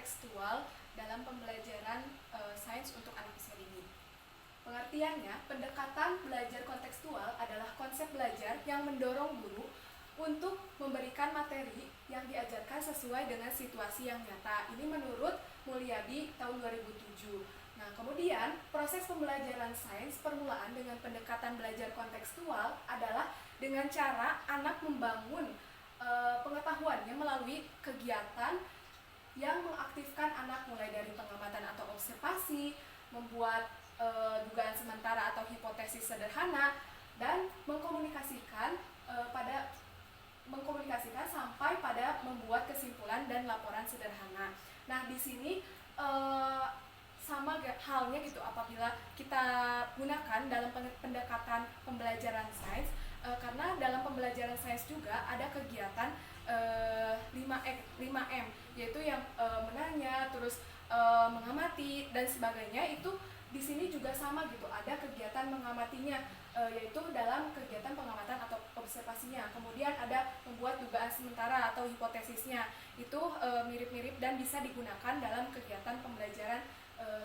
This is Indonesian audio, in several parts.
kontekstual dalam pembelajaran sains untuk anak usia dini. Pengertiannya, pendekatan belajar kontekstual adalah konsep belajar yang mendorong guru untuk memberikan materi yang diajarkan sesuai dengan situasi yang nyata. Ini menurut Mulyadi tahun 2007. Nah, kemudian proses pembelajaran sains permulaan dengan pendekatan belajar kontekstual adalah dengan cara anak membangun pengetahuannya melalui kegiatan yang mengaktifkan anak mulai dari pengamatan atau observasi, membuat dugaan sementara atau hipotesis sederhana, dan mengkomunikasikan sampai pada membuat kesimpulan dan laporan sederhana. Nah, di sini sama halnya gitu apabila kita gunakan dalam pendekatan pembelajaran sains, karena dalam pembelajaran sains juga ada kegiatan 5M, yaitu yang menanya, terus mengamati dan sebagainya. Itu di sini juga sama gitu, ada kegiatan mengamatinya, yaitu dalam kegiatan pengamatan atau observasinya. Kemudian ada membuat dugaan sementara atau hipotesisnya. Itu mirip-mirip dan bisa digunakan dalam kegiatan pembelajaran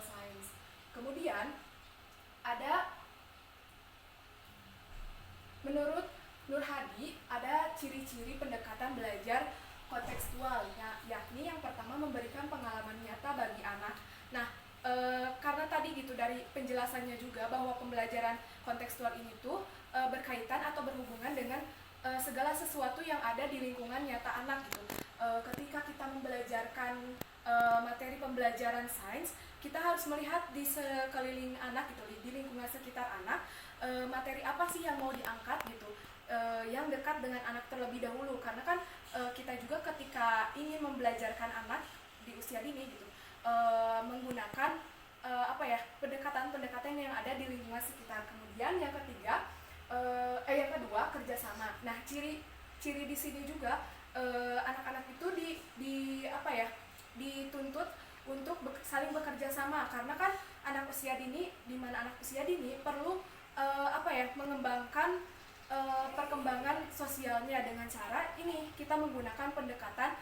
sains. Kemudian ada, menurut Nur Hadi, ada ciri-ciri pendekatan belajar kontekstual, yakni yang pertama memberikan pengalaman nyata bagi anak. Nah, karena tadi gitu dari penjelasannya juga bahwa pembelajaran kontekstual ini tuh berkaitan atau berhubungan dengan segala sesuatu yang ada di lingkungan nyata anak gitu. Ketika kita membelajarkan materi pembelajaran sains, kita harus melihat di sekeliling anak gitu, di lingkungan sekitar anak, materi apa sih yang mau diangkat gitu, yang dekat dengan anak terlebih dahulu. Karena kan kita juga ketika ingin membelajarkan anak di usia dini gitu, menggunakan pendekatan-pendekatan yang ada di lingkungan sekitar. Kemudian yang kedua kerjasama. Nah, ciri di sini juga anak-anak itu dituntut untuk saling bekerja sama, karena kan anak usia dini, di mana anak usia dini perlu mengembangkan perkembangan sosialnya dengan cara ini kita menggunakan pendekatan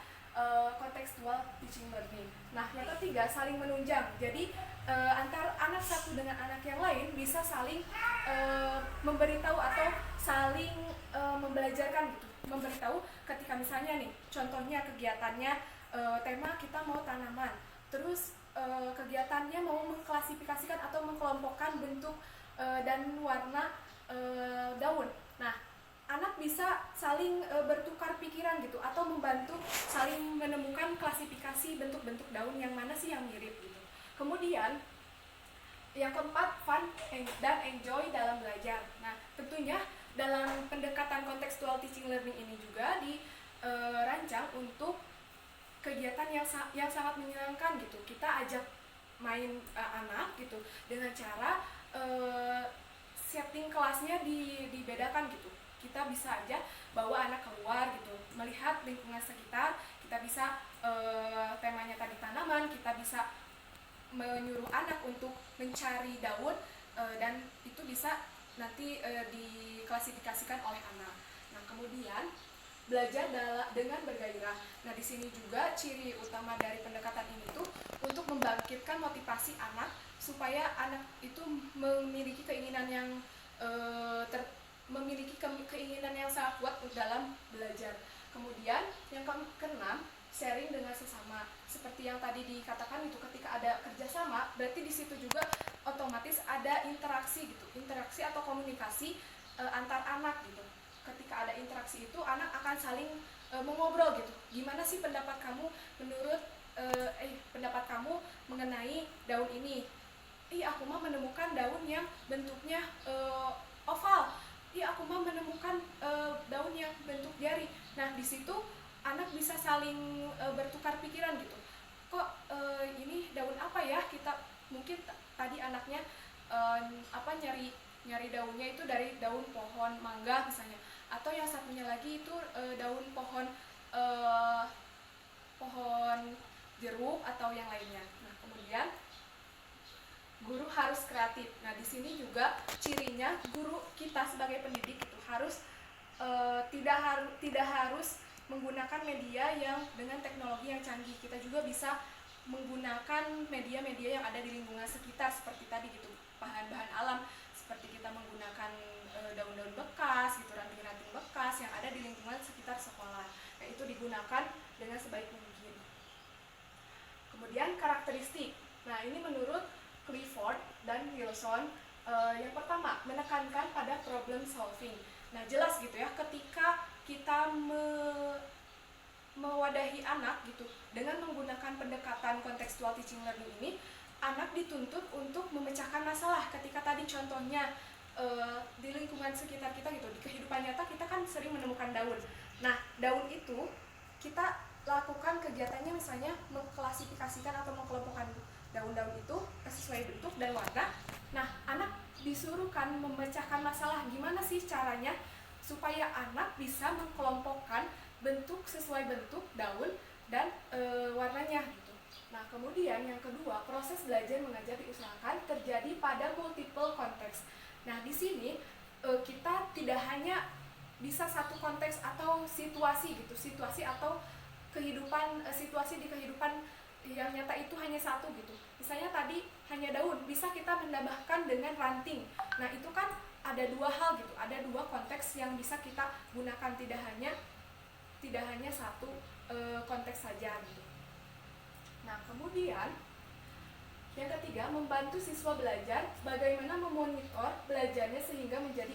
contextual teaching learning. Nah, yang ketiga saling menunjang. Jadi antar anak satu dengan anak yang lain bisa saling memberitahu atau saling membelajarkan gitu. Memberitahu ketika misalnya nih, contohnya kegiatannya tema kita mau tanaman. Terus kegiatannya mau mengklasifikasikan atau mengkelompokkan bentuk dan warna daun. Nah, anak bisa saling bertukar pikiran gitu, atau membantu saling menemukan klasifikasi bentuk-bentuk daun yang mana sih yang mirip gitu. Kemudian yang keempat, fun dan enjoy dalam belajar. Nah, tentunya dalam pendekatan contextual teaching learning ini juga dirancang untuk kegiatan yang sangat menyenangkan gitu. Kita ajak main anak gitu dengan cara setting kelasnya dibedakan gitu. Kita bisa aja bawa anak keluar gitu, melihat lingkungan sekitar. Kita bisa temanya tadi tanaman, kita bisa menyuruh anak untuk mencari daun, dan itu bisa nanti diklasifikasikan oleh anak. Nah, kemudian belajar dengan bergairah. Nah, di sini juga ciri utama dari pendekatan ini tuh untuk membangkitkan motivasi anak supaya anak itu memiliki keinginan yang keinginan yang sangat kuat dalam belajar. Kemudian yang keenam, sharing dengan sesama. Seperti yang tadi dikatakan itu, ketika ada kerjasama, berarti di situ juga otomatis ada interaksi gitu, interaksi atau komunikasi antar anak gitu. Ketika ada interaksi itu, anak akan saling mengobrol gitu. Gimana sih pendapat kamu pendapat kamu mengenai daun ini? Aku mah menemukan daun yang bentuknya oval. Aku mah menemukan daun yang bentuk jari. Nah, di situ anak bisa saling bertukar pikiran gitu. Kok ini daun apa ya? Kita mungkin tadi anaknya nyari daunnya itu dari daun pohon mangga misalnya, atau yang satunya lagi itu daun pohon jeruk atau yang lainnya. Nah, kemudian guru harus kreatif. Nah, di sini juga cirinya guru kita sebagai pendidik itu harus tidak harus menggunakan media yang dengan teknologi yang canggih. Kita juga bisa menggunakan media-media yang ada di lingkungan sekitar seperti tadi gitu, bahan-bahan alam seperti kita menggunakan daun-daun bekas gitu, ranting-ranting bekas yang ada di lingkungan sekitar sekolah. Nah, itu digunakan dengan sebaik mungkin. Kemudian karakteristik. Nah, ini menurut Clifford dan Wilson, yang pertama menekankan pada problem solving. Nah, jelas gitu ya, ketika kita mewadahi anak gitu dengan menggunakan pendekatan contextual teaching learning ini, anak dituntut untuk memecahkan masalah. Ketika tadi contohnya di lingkungan sekitar kita gitu, di kehidupan nyata kita kan sering menemukan daun. Nah, daun itu kita lakukan kegiatannya misalnya mengklasifikasikan atau mengkelompokkan daun-daun itu sesuai bentuk dan warna. Nah, anak disuruhkan memecahkan masalah, gimana sih caranya supaya anak bisa mengkelompokkan bentuk sesuai bentuk daun dan warnanya gitu. Nah, kemudian yang kedua, proses belajar mengajar diusahakan terjadi pada multiple konteks. Nah, di sini kita tidak hanya bisa satu konteks atau situasi gitu, situasi atau kehidupan, situasi di kehidupan yang nyata itu hanya satu gitu. Misalnya tadi hanya daun, bisa kita menambahkan dengan ranting. Nah, itu kan ada dua hal gitu, ada dua konteks yang bisa kita gunakan, tidak hanya satu konteks saja gitu. Nah, kemudian yang ketiga, membantu siswa belajar bagaimana memonitor belajarnya sehingga menjadi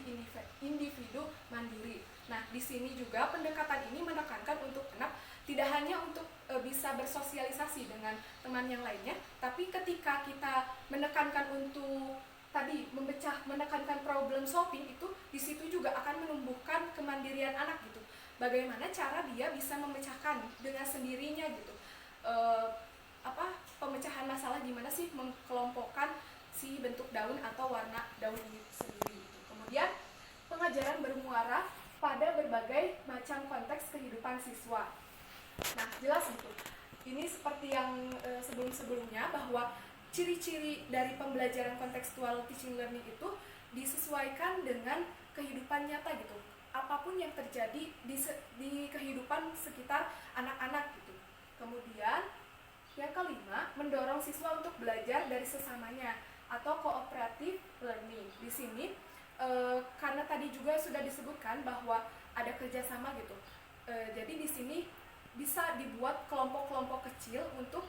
individu mandiri. Nah, di sini juga pendekatan ini menekankan untuk anak tidak hanya untuk bisa bersosialisasi dengan teman yang lainnya, tapi ketika kita menekankan untuk tadi menekankan problem solving itu, di situ juga akan menumbuhkan kemandirian anak gitu. Bagaimana cara dia bisa memecahkan dengan sendirinya gitu. Pemecahan masalah gimana sih mengkelompokkan si bentuk daun atau warna daun ini sendiri gitu. Kemudian pengajaran bermuara pada berbagai macam konteks kehidupan siswa. Nah, jelas gitu. Ini seperti yang sebelum-sebelumnya, bahwa ciri-ciri dari pembelajaran kontekstual teaching learning itu disesuaikan dengan kehidupan nyata gitu. Apapun yang terjadi di kehidupan sekitar anak-anak gitu. Kemudian yang kelima, mendorong siswa untuk belajar dari sesamanya atau cooperative learning. Di sini karena tadi juga sudah disebutkan bahwa ada kerjasama gitu. Jadi di sini bisa dibuat kelompok-kelompok kecil untuk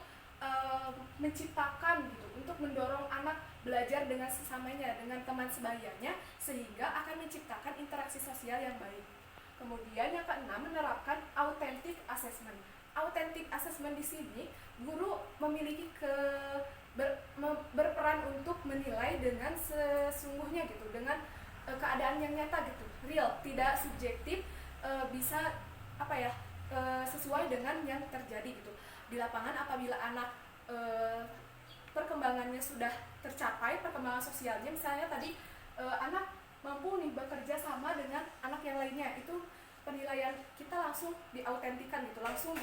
menciptakan gitu, untuk mendorong anak belajar dengan sesamanya, dengan teman sebayanya, sehingga akan menciptakan interaksi sosial yang baik. Kemudian yang keenam, menerapkan authentic assessment. Authentic assessment di sini, guru memiliki berperan untuk menilai dengan sesungguhnya gitu, dengan keadaan yang nyata gitu, real, tidak subjektif, bisa sesuai dengan yang terjadi gitu di lapangan. Apabila anak perkembangannya sudah tercapai, perkembangan sosialnya misalnya tadi anak mampu nih bekerja sama dengan anak yang lainnya, itu penilaian kita langsung diautentikan gitu, langsung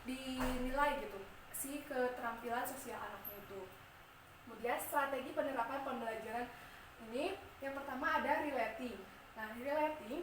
dinilai gitu si keterampilan sosial anaknya itu. Kemudian strategi penerapan pembelajaran ini, yang pertama ada relating. Nah, relating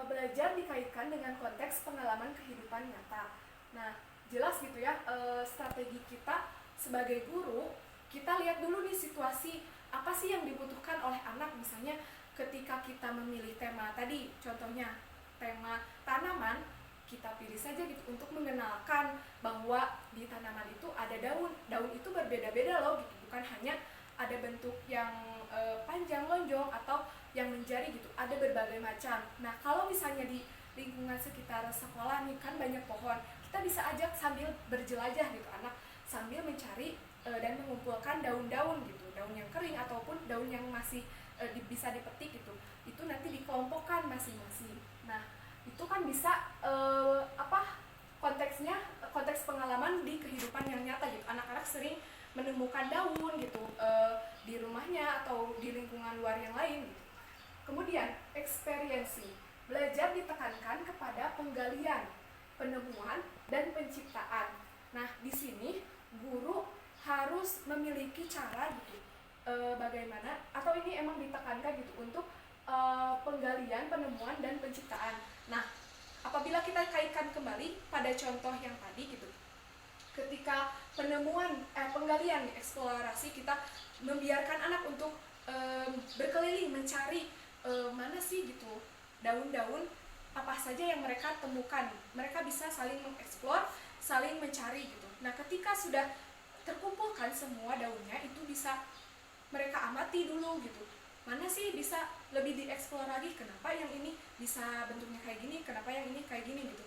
belajar dikaitkan dengan konteks pengalaman kehidupan nyata. Nah, jelas gitu ya, strategi kita sebagai guru, kita lihat dulu nih situasi apa sih yang dibutuhkan oleh anak. Misalnya ketika kita memilih tema tadi, contohnya tema tanaman, kita pilih saja gitu untuk mengenalkan bahwa di tanaman itu ada daun. Daun itu berbeda-beda loh gitu, bukan hanya ada bentuk yang panjang, lonjong, atau yang menjari gitu, ada berbagai macam. Nah, kalau misalnya di lingkungan sekitar sekolah nih kan banyak pohon, kita bisa ajak sambil berjelajah gitu, anak sambil mencari dan mengumpulkan daun-daun gitu, daun yang kering ataupun daun yang masih bisa dipetik gitu, itu nanti dikelompokkan masing-masing. Nah, itu kan bisa konteksnya, konteks pengalaman di kehidupan yang nyata gitu. Anak-anak sering menemukan daun gitu di rumahnya atau di lingkungan luar yang lain gitu. Kemudian eksperiensi, belajar ditekankan kepada penggalian, penemuan, dan penciptaan. Nah, di sini guru harus memiliki cara gitu, bagaimana, atau ini emang ditekankan gitu untuk penggalian, penemuan, dan penciptaan. Nah, apabila kita kaitkan kembali pada contoh yang tadi gitu, ketika penggalian eksplorasi, kita membiarkan anak untuk berkeliling mencari mana sih gitu daun-daun apa saja yang mereka temukan. Mereka bisa saling mengeksplor, saling mencari gitu. Nah, ketika sudah terkumpulkan semua daunnya, itu bisa mereka amati dulu gitu. Mana sih bisa lebih dieksplor lagi, kenapa yang ini bisa bentuknya kayak gini, kenapa yang ini kayak gini gitu.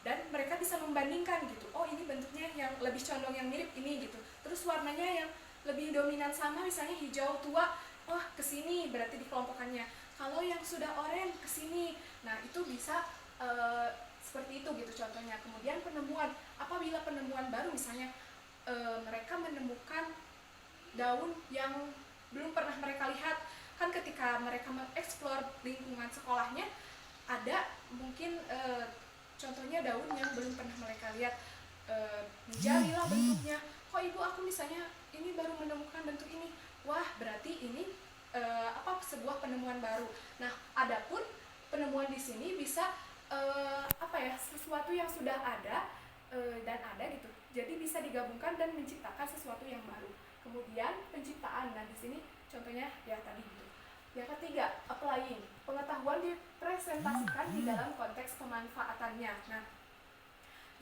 Dan mereka bisa membandingkan gitu, oh ini bentuknya yang lebih condong yang mirip ini gitu, terus warnanya yang lebih dominan sama, misalnya hijau tua, oh kesini berarti dikelompokkannya, kalau yang sudah oranye kesini. Nah itu bisa seperti itu gitu contohnya. Kemudian penemuan, apabila penemuan baru misalnya mereka menemukan daun yang belum pernah mereka lihat, kan ketika mereka mengeksplor lingkungan sekolahnya, ada mungkin contohnya daun yang belum pernah mereka lihat, menjadi lah bentuknya, kok ibu aku misalnya ini baru menemukan bentuk ini, wah berarti ini sebuah penemuan baru. Nah adapun penemuan di sini bisa sesuatu yang sudah ada dan ada gitu, jadi bisa digabungkan dan menciptakan sesuatu yang baru. Kemudian penciptaan, nah di sini contohnya ya tadi gitu. Yang ketiga, applying, pengetahuan dipresentasikan di dalam konteks pemanfaatannya. Nah,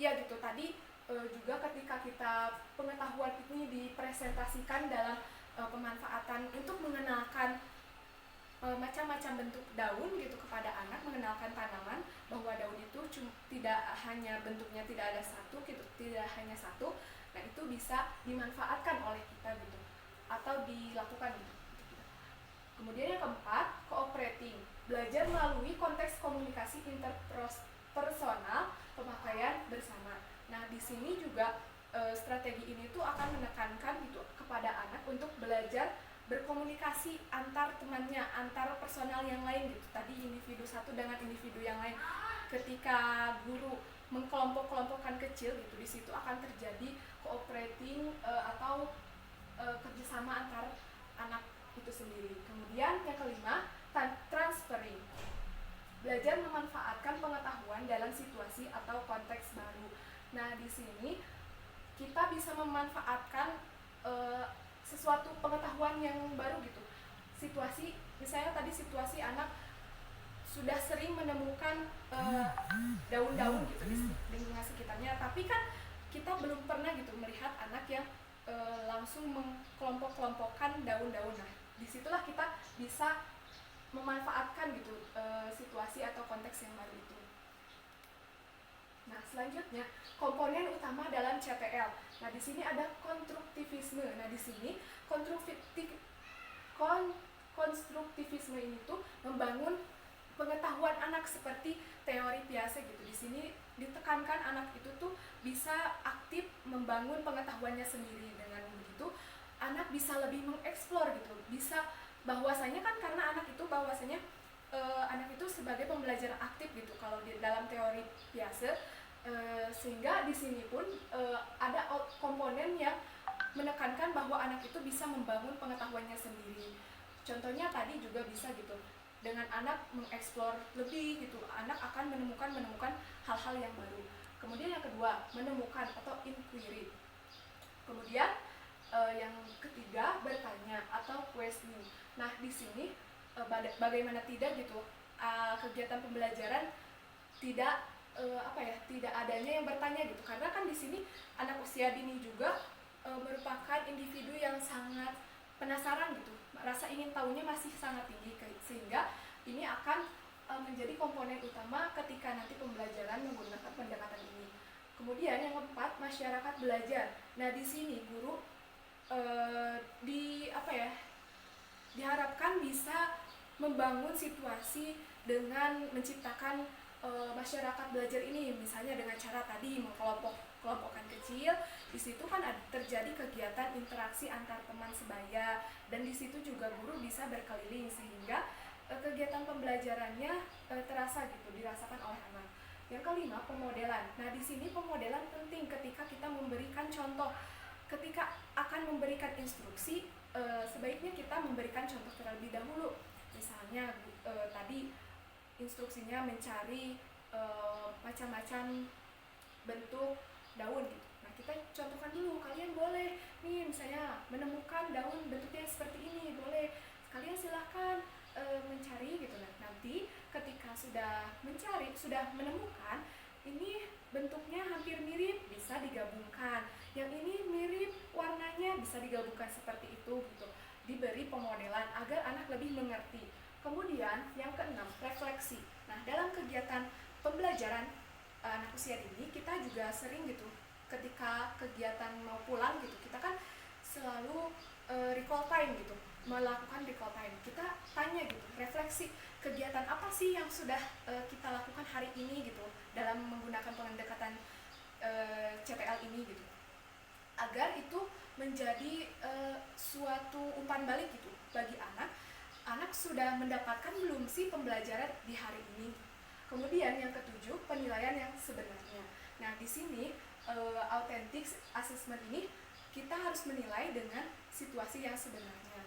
ya gitu tadi juga ketika kita pengetahuan ini dipresentasikan dalam pemanfaatan untuk mengenalkan macam-macam bentuk daun gitu kepada anak, mengenalkan tanaman, bahwa daun itu tidak hanya bentuknya tidak ada satu gitu, tidak hanya satu. Nah itu bisa dimanfaatkan oleh kita gitu, atau dilakukan gitu. Kemudian yang keempat, cooperating, belajar melalui konteks komunikasi interpersonal, pemakaian bersama. Nah di sini juga strategi ini tuh akan menekankan gitu kepada anak untuk belajar berkomunikasi antar temannya, antar personal yang lain gitu. Tadi individu satu dengan individu yang lain. Ketika guru mengkelompok-kelompokkan kecil gitu, di situ akan terjadi cooperating atau kerjasama antar anak itu sendiri. Kemudian yang kelima, transferring, belajar memanfaatkan pengetahuan dalam situasi atau konteks baru. Nah di sini kita bisa memanfaatkan sesuatu pengetahuan yang baru gitu. Situasi, misalnya tadi situasi anak sudah sering menemukan daun-daun gitu di lingkungan sekitarnya, tapi kan kita belum pernah gitu melihat anak yang langsung mengkelompok-kelompokkan daun-daun. Nah disitulah kita bisa memanfaatkan gitu situasi atau konteks yang baru itu. Nah selanjutnya, komponen utama dalam CPL. Nah di sini ada konstruktivisme. Nah di sini konstruktivisme ini tuh membangun pengetahuan anak seperti teori Piaget gitu. Di sini ditekankan anak itu tuh bisa aktif membangun pengetahuannya sendiri. Dengan begitu anak bisa lebih mengeksplor gitu, bisa bahwasanya kan karena anak itu bahwasanya anak itu sebagai pembelajar aktif gitu kalau di dalam teori Piaget. Sehingga di sini pun ada komponen yang menekankan bahwa anak itu bisa membangun pengetahuannya sendiri. Contohnya tadi juga bisa gitu, dengan anak mengeksplor lebih gitu, anak akan menemukan hal-hal yang baru. Kemudian yang kedua, menemukan atau inquiry. Kemudian yang ketiga, bertanya atau questioning. Nah di sini bagaimana tidak gitu kegiatan pembelajaran tidak tidak adanya yang bertanya gitu, karena kan di sini anak usia dini juga merupakan individu yang sangat penasaran gitu, rasa ingin tahunya masih sangat tinggi, sehingga ini akan menjadi komponen utama ketika nanti pembelajaran menggunakan pendekatan ini. Kemudian yang keempat, masyarakat belajar. Nah di sini guru diharapkan bisa membangun situasi dengan menciptakan masyarakat belajar ini, misalnya dengan cara tadi mengkelompokkan kecil. Di situ kan terjadi kegiatan interaksi antar teman sebaya, dan di situ juga guru bisa berkeliling sehingga kegiatan pembelajarannya terasa gitu, dirasakan oleh anak. Yang kelima, pemodelan. Nah di sini pemodelan penting ketika kita memberikan contoh. Ketika akan memberikan instruksi, sebaiknya kita memberikan contoh terlebih dahulu. Misalnya tadi instruksinya mencari macam-macam bentuk daun gitu. Nah kita contohkan dulu, kalian boleh nih misalnya menemukan daun bentuknya seperti ini, boleh kalian silahkan mencari gitu. Nah, nanti ketika sudah mencari, sudah menemukan ini bentuknya hampir mirip, bisa digabungkan, yang ini mirip warnanya, bisa digabungkan seperti itu gitu. Diberi pemodelan agar anak lebih mengerti. Kemudian yang keenam, refleksi. Nah, dalam kegiatan pembelajaran anak usia dini, kita juga sering gitu ketika kegiatan mau pulang gitu, kita kan selalu recall time gitu, melakukan recall time. Kita tanya gitu, refleksi kegiatan apa sih yang sudah kita lakukan hari ini gitu dalam menggunakan pendekatan CPL ini gitu, agar itu menjadi suatu umpan balik gitu bagi anak. Anak sudah mendapatkan belum sih pembelajaran di hari ini. Kemudian yang ketujuh, penilaian yang sebenarnya. Nah, di sini authentic assessment ini kita harus menilai dengan situasi yang sebenarnya.